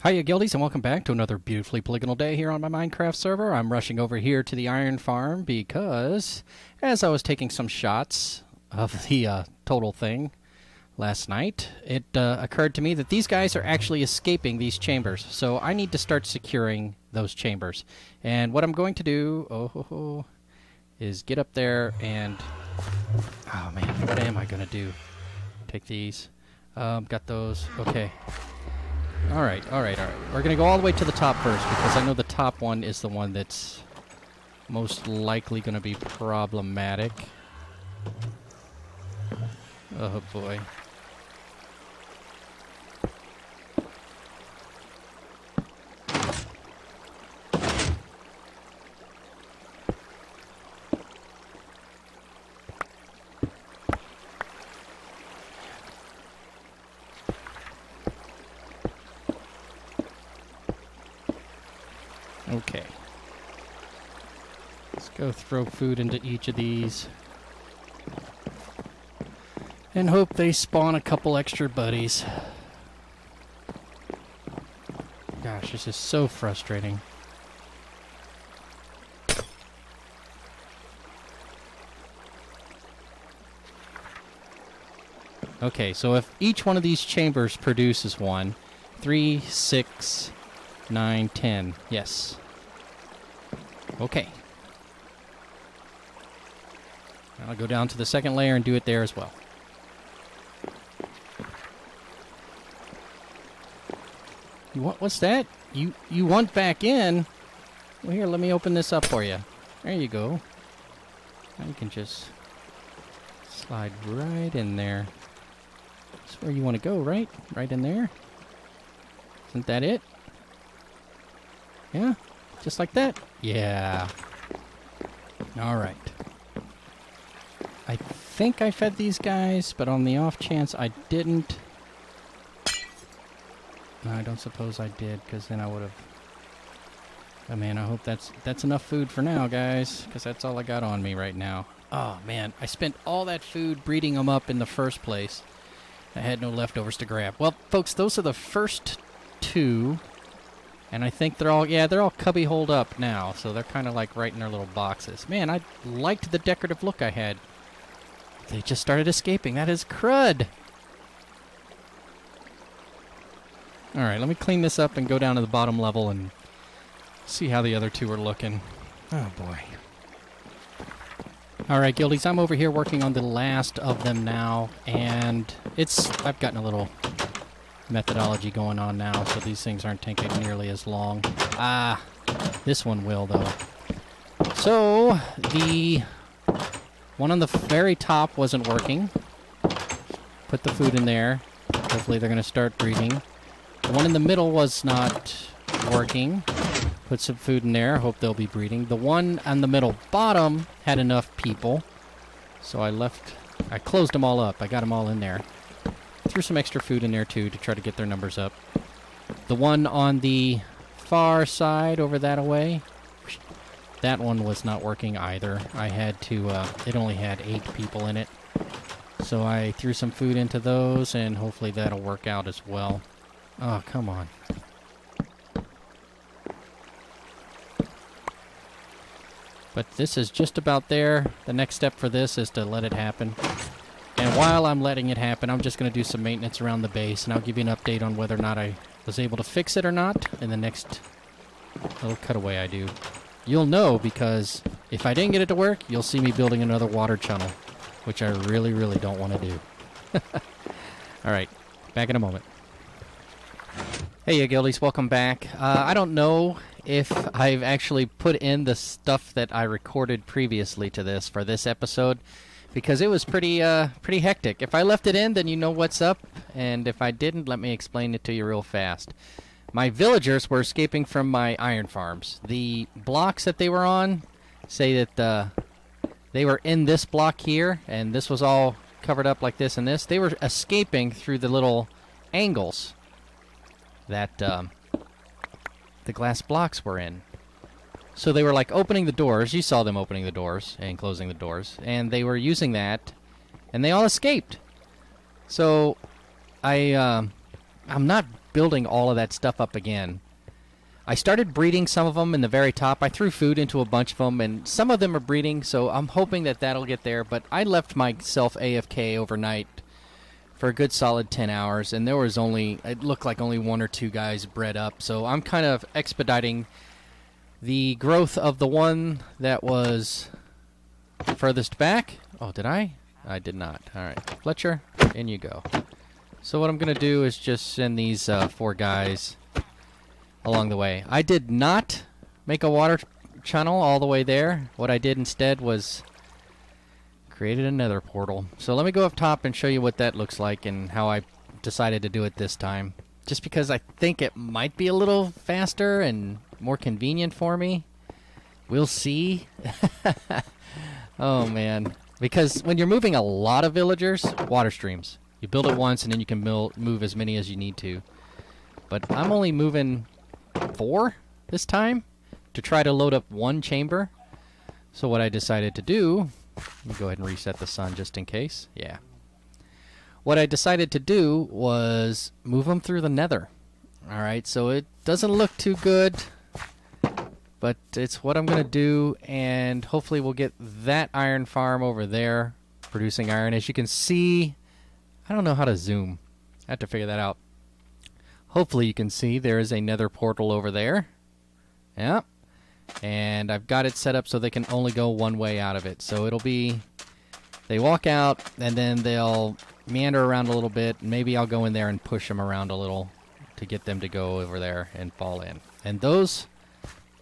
Hiya Guildies and welcome back to another beautifully polygonal day here on my Minecraft server. I'm rushing over here to the iron farm because as I was taking some shots of the total thing last night, it occurred to me that these guys are actually escaping these chambers. So I need to start securing those chambers. And what I'm going to do is get up there and... Oh man, what am I going to do? Take these. Got those. Okay. Alright. We're going to go all the way to the top first, because I know the top one is the one that's most likely going to be problematic. Oh boy. Okay. Let's go throw food into each of these. And hope they spawn a couple extra buddies. Gosh, this is so frustrating. Okay, so if each one of these chambers produces one, 3, 6, 9, 10. Yes. Okay. I'll go down to the second layer and do it there as well. What's that? You want back in? Well, here, let me open this up for you. There you go. Now you can just slide right in there. That's where you want to go, right? Right in there. Isn't that it? Yeah? Just like that? Yeah. Alright. I think I fed these guys, but on the off chance I didn't... No, I don't suppose I did, because then I would have... Oh man, I hope that's enough food for now, guys, because that's all I got on me right now. Oh man, I spent all that food breeding them up in the first place. I had no leftovers to grab. Well, folks, those are the first two... And I think they're all cubby holed up now, so they're kind of like right in their little boxes. Man, I liked the decorative look I had. They just started escaping. That is crud. Alright, let me clean this up and go down to the bottom level and see how the other two are looking. Oh, boy. Alright, Guildies, I'm over here working on the last of them now, and I've gotten a little methodology going on now, so these things aren't taking nearly as long. Ah, this one will, though. So, the one on the very top wasn't working. Put the food in there. Hopefully they're going to start breeding. The one in the middle was not working. Put some food in there. Hope they'll be breeding. The one on the middle bottom had enough people, so I closed them all up. I got them all in there. Threw some extra food in there, too, to try to get their numbers up. The one on the far side over that away, that one was not working either. I had to, it only had 8 people in it. So I threw some food into those, and hopefully that'll work out as well. Oh, come on. But this is just about there. The next step for this is to let it happen. And while I'm letting it happen, I'm just going to do some maintenance around the base, and I'll give you an update on whether or not I was able to fix it or not in the next little cutaway I do. You'll know, because if I didn't get it to work, you'll see me building another water channel, which I really, really don't want to do. Alright, back in a moment. Hey, you Guildies, welcome back. I don't know if I've actually put in the stuff that I recorded previously to this for this episode, because it was pretty hectic. If I left it in, then you know what's up, and if I didn't, let me explain it to you real fast. My villagers were escaping from my iron farms. The blocks that they were on say that they were in this block here, and this was all covered up like this and this. They were escaping through the little angles that the glass blocks were in. So they were like opening the doors. You saw them opening the doors and closing the doors. And they were using that, and they all escaped. So I'm not building all of that stuff up again. I started breeding some of them in the very top. I threw food into a bunch of them, and some of them are breeding, so I'm hoping that that'll get there. But I left myself AFK overnight for a good solid 10 hours, and there was only, it looked like only 1 or 2 guys bred up. So I'm kind of expediting the growth of the one that was furthest back. Oh, did I? I did not. All right, Fletcher, in you go. So what I'm going to do is just send these 4 guys along the way. I did not make a water channel all the way there. What I did instead was created a nether portal. So let me go up top and show you what that looks like and how I decided to do it this time. Just because I think it might be a little faster and more convenient for me. We'll see. Oh man. Because when you're moving a lot of villagers, water streams. You build it once and then you can move as many as you need to. But I'm only moving 4 this time to try to load up 1 chamber. So what I decided to do, let me go ahead and reset the sun just in case. Yeah. What I decided to do was move them through the nether. Alright, so it doesn't look too good, but it's what I'm going to do, and hopefully we'll get that iron farm over there producing iron. As you can see, I don't know how to zoom. I have to figure that out. Hopefully you can see there is a nether portal over there. Yeah. And I've got it set up so they can only go one way out of it. So it'll be, they walk out and then they'll meander around a little bit. Maybe I'll go in there and push them around a little to get them to go over there and fall in. And those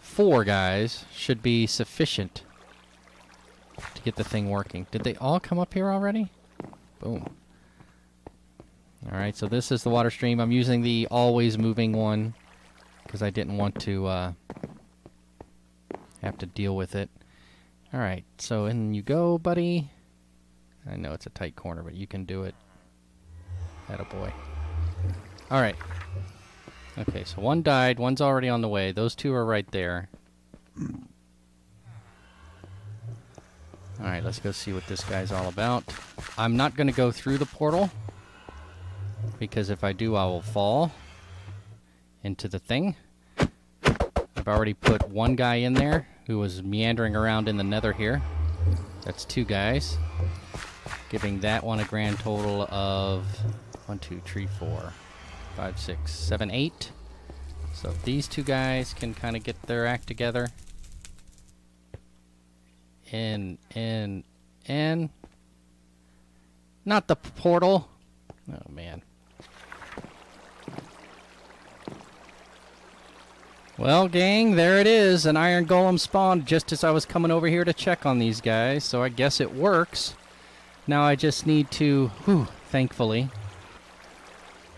4 guys should be sufficient to get the thing working. Did they all come up here already? Boom. Alright, so this is the water stream. I'm using the always moving one because I didn't want to have to deal with it. Alright, so in you go, buddy. I know it's a tight corner, but you can do it. Attaboy. Alright. Okay, so 1 died, 1's already on the way. Those 2 are right there. Alright, let's go see what this guy's all about. I'm not going to go through the portal, because if I do, I will fall into the thing. I've already put 1 guy in there who was meandering around in the nether here. That's 2 guys. Giving that one a grand total of 1, 2, 3, 4, 5, 6, 7, 8. So if these 2 guys can kind of get their act together. In. Not the portal. Oh, man. Well, gang, there it is. An iron golem spawned just as I was coming over here to check on these guys, so I guess it works. Now I just need to, thankfully.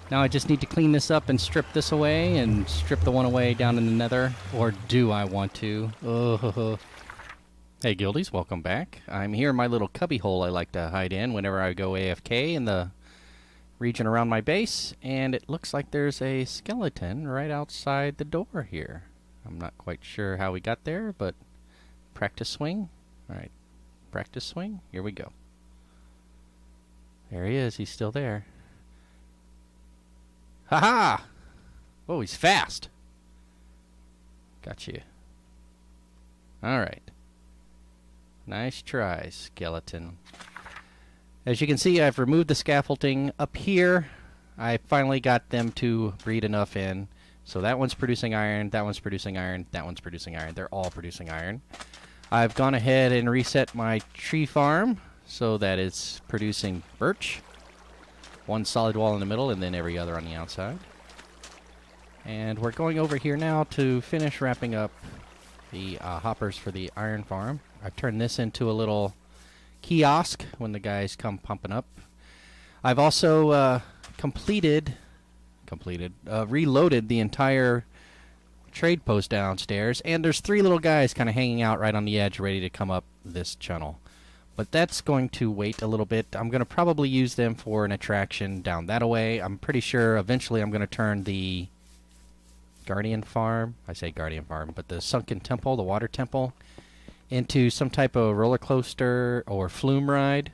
Now I just need to clean this up and strip this away and strip the one away down in the nether. Or do I want to? Oh. Hey, guildies, welcome back. I'm here in my little cubby hole I like to hide in whenever I go AFK in the region around my base, and it looks like there's a skeleton right outside the door here. I'm not quite sure how we got there, but practice swing. Alright, practice swing. Here we go. There he is. He's still there. Ha-ha! Oh, he's fast. Got you. Alright. Nice try, skeleton. As you can see, I've removed the scaffolding up here. I finally got them to breed enough in. So that one's producing iron, that one's producing iron, that one's producing iron. They're all producing iron. I've gone ahead and reset my tree farm so that it's producing birch. 1 solid wall in the middle and then every other on the outside. And we're going over here now to finish wrapping up the hoppers for the iron farm. I've turned this into a little kiosk when the guys come pumping up. I've also reloaded the entire trade post downstairs, and there's 3 little guys kind of hanging out right on the edge ready to come up this channel. But that's going to wait a little bit. I'm going to probably use them for an attraction down that way. I'm pretty sure eventually I'm going to turn the Guardian Farm, I say Guardian Farm, but the Sunken Temple, the Water Temple, into some type of roller coaster or flume ride.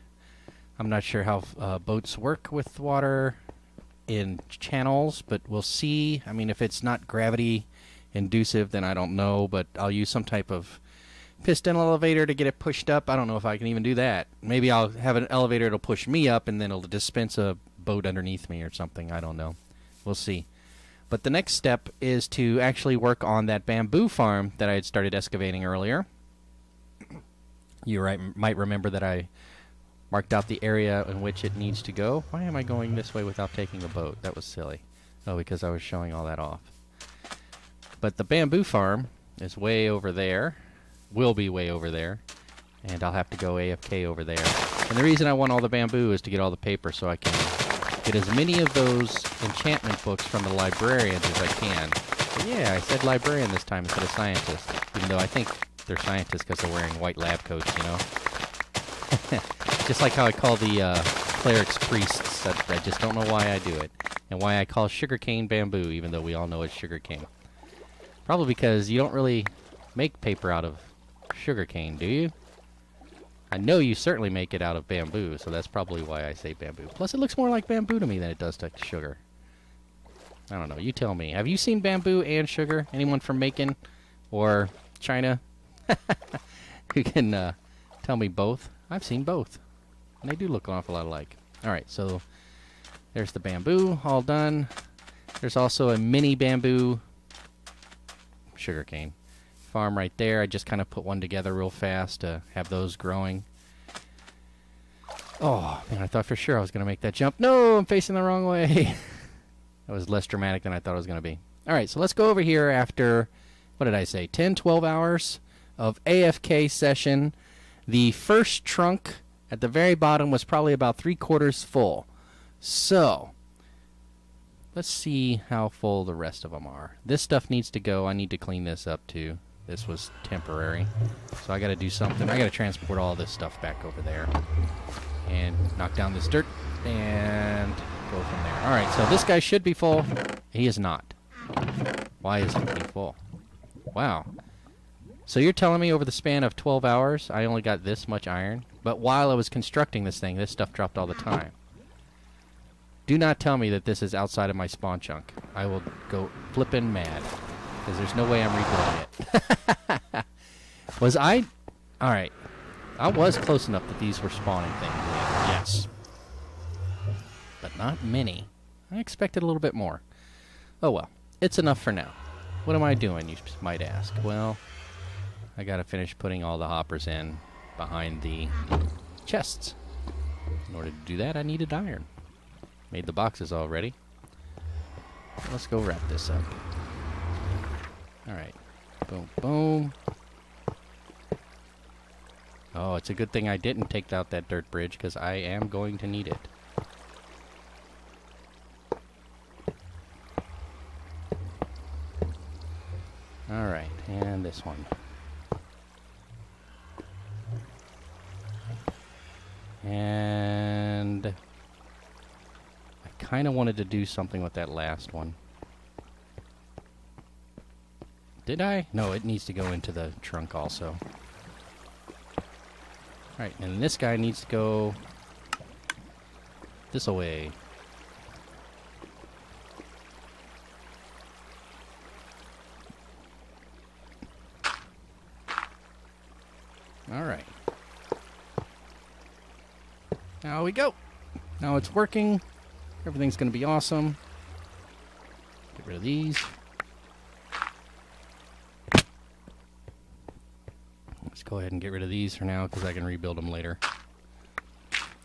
I'm not sure how boats work with water in channels, but we'll see. I mean, if it's not gravity inducive, then I don't know, but I'll use some type of piston elevator to get it pushed up. I don't know if I can even do that. Maybe I'll have an elevator that'll push me up and then it'll dispense a boat underneath me or something. I don't know. We'll see. But the next step is to actually work on that bamboo farm that I had started excavating earlier. You might remember that I marked out the area in which it needs to go. Why am I going this way without taking a boat? That was silly. Oh, because I was showing all that off. But the bamboo farm is way over there. Will be way over there. And I'll have to go AFK over there. And the reason I want all the bamboo is to get all the paper so I can get as many of those enchantment books from the librarians as I can. But yeah, I said librarian this time instead of scientist. Even though I think they're scientists because they're wearing white lab coats, you know? Just like how I call the clerics priests. I just don't know why I do it. And why I call sugarcane bamboo, even though we all know it's sugarcane. Probably because you don't really make paper out of sugarcane, do you? I know you certainly make it out of bamboo, so that's probably why I say bamboo. Plus, it looks more like bamboo to me than it does to sugar. I don't know. You tell me. Have you seen bamboo and sugar? Anyone from Macon or China? Who can tell me both? I've seen both. And they do look an awful lot alike. Alright, so there's the bamboo all done. There's also a mini bamboo sugarcane farm right there. I just kind of put one together real fast to have those growing. Oh, man, I thought for sure I was going to make that jump. No, I'm facing the wrong way. That was less dramatic than I thought it was going to be. Alright, so let's go over here after, what did I say, 10, 12 hours of AFK session. The first trunk at the very bottom was probably about 3/4 full. So, let's see how full the rest of them are. This stuff needs to go. I need to clean this up too. This was temporary. So I got to do something. I got to transport all this stuff back over there. And knock down this dirt and go from there. Alright, so this guy should be full. He is not. Why isn't he full? Wow. So you're telling me over the span of 12 hours, I only got this much iron? But while I was constructing this thing, this stuff dropped all the time. Do not tell me that this is outside of my spawn chunk. I will go flippin' mad. Because there's no way I'm rebuilding it. Was I... Alright. I was close enough that these were spawning things. Yes. But not many. I expected a little bit more. Oh well. It's enough for now. What am I doing, you might ask? Well, I gotta finish putting all the hoppers in behind the chests. In order to do that, I needed iron. Made the boxes already. Let's go wrap this up. Alright. Boom, boom. Oh, it's a good thing I didn't take out that dirt bridge, because I am going to need it. Alright, and this one. And I kind of wanted to do something with that last one. Did I? No, it needs to go into the trunk also. Alright, and this guy needs to go this way. Alright. Now we go. Now it's working. Everything's going to be awesome. Get rid of these. Let's go ahead and get rid of these for now because I can rebuild them later.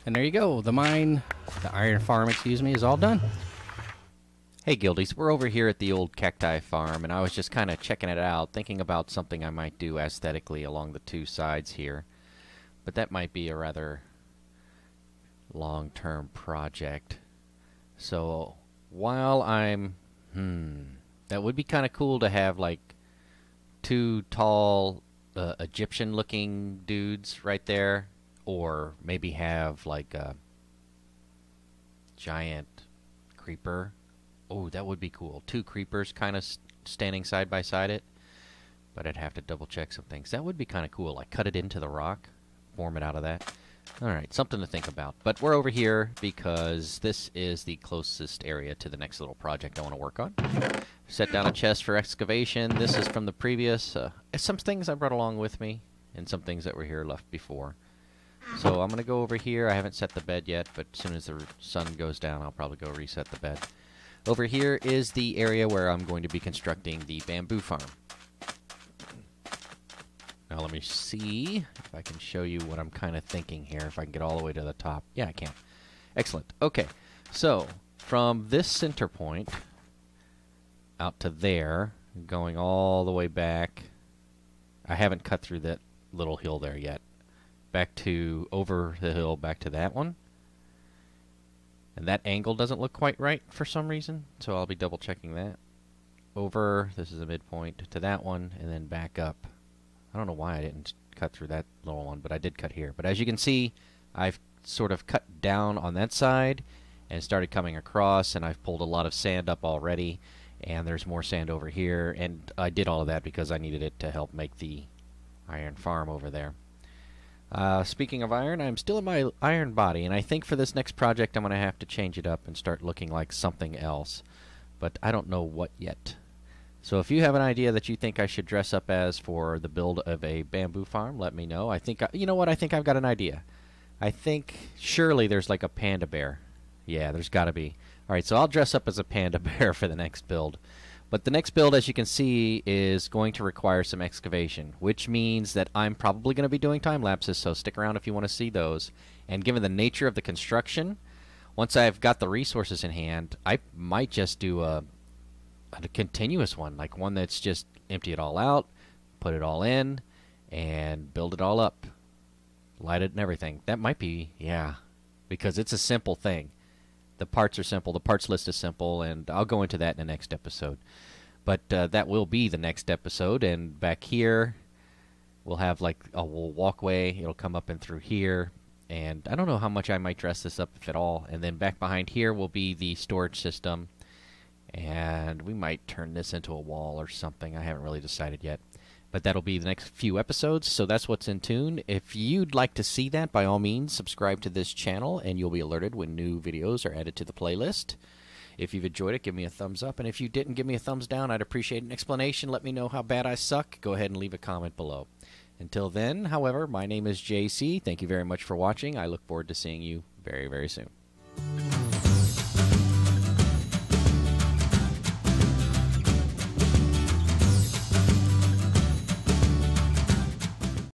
And there you go. The iron farm, excuse me, is all done. Hey Guildies, we're over here at the old cacti farm, and I was just kind of checking it out, thinking about something I might do aesthetically along the two sides here. But that might be a rather long-term project. So, while I'm... that would be kind of cool to have, like, two tall Egyptian-looking dudes right there. Or maybe have, like, a giant creeper. Oh, that would be cool. Two creepers kind of standing side by side it. But I'd have to double check some things. That would be kind of cool. Like cut it into the rock. Form it out of that. Alright, something to think about. But we're over here because this is the closest area to the next little project I want to work on. Set down a chest for excavation. This is from the previous. Some things I brought along with me, and some things that were here left before. So I'm going to go over here. I haven't set the bed yet, but as soon as the sun goes down, I'll probably go reset the bed. Over here is the area where I'm going to be constructing the bamboo farm. Now let me see if I can show you what I'm kind of thinking here, if I can get all the way to the top. Yeah, I can. Excellent. Okay, so from this center point out to there, going all the way back. I haven't cut through that little hill there yet. Back to over the hill, back to that one. And that angle doesn't look quite right for some reason, so I'll be double checking that. Over, this is a midpoint, to that one, and then back up. I don't know why I didn't cut through that little one, but I did cut here. But as you can see, I've sort of cut down on that side and started coming across, and I've pulled a lot of sand up already, and there's more sand over here, and I did all of that because I needed it to help make the iron farm over there. Speaking of iron, I'm still in my iron body, and I think for this next project I'm going to have to change it up and start looking like something else, but I don't know what yet. So if you have an idea that you think I should dress up as for the build of a bamboo farm, let me know. I think, you know what, I think I've got an idea. I think surely there's like a panda bear. Yeah, there's got to be. Alright, so I'll dress up as a panda bear for the next build. But the next build, as you can see, is going to require some excavation, which means that I'm probably going to be doing time lapses, so stick around if you want to see those. And given the nature of the construction, once I've got the resources in hand, I might just do a continuous one, like one that's just empty it all out, put it all in, and build it all up. Light it and everything. That might be, yeah, because it's a simple thing. The parts are simple, the parts list is simple, and I'll go into that in the next episode. But that will be the next episode, and back here we'll have like a little walkway. It'll come up and through here, and I don't know how much I might dress this up, if at all. And then back behind here will be the storage system, and we might turn this into a wall or something. I haven't really decided yet. But that'll be the next few episodes, so that's what's in tune. If you'd like to see that, by all means, subscribe to this channel, and you'll be alerted when new videos are added to the playlist. If you've enjoyed it, give me a thumbs up, and if you didn't, give me a thumbs down. I'd appreciate an explanation. Let me know how bad I suck. Go ahead and leave a comment below. Until then, however, my name is JC. Thank you very much for watching. I look forward to seeing you very, very soon.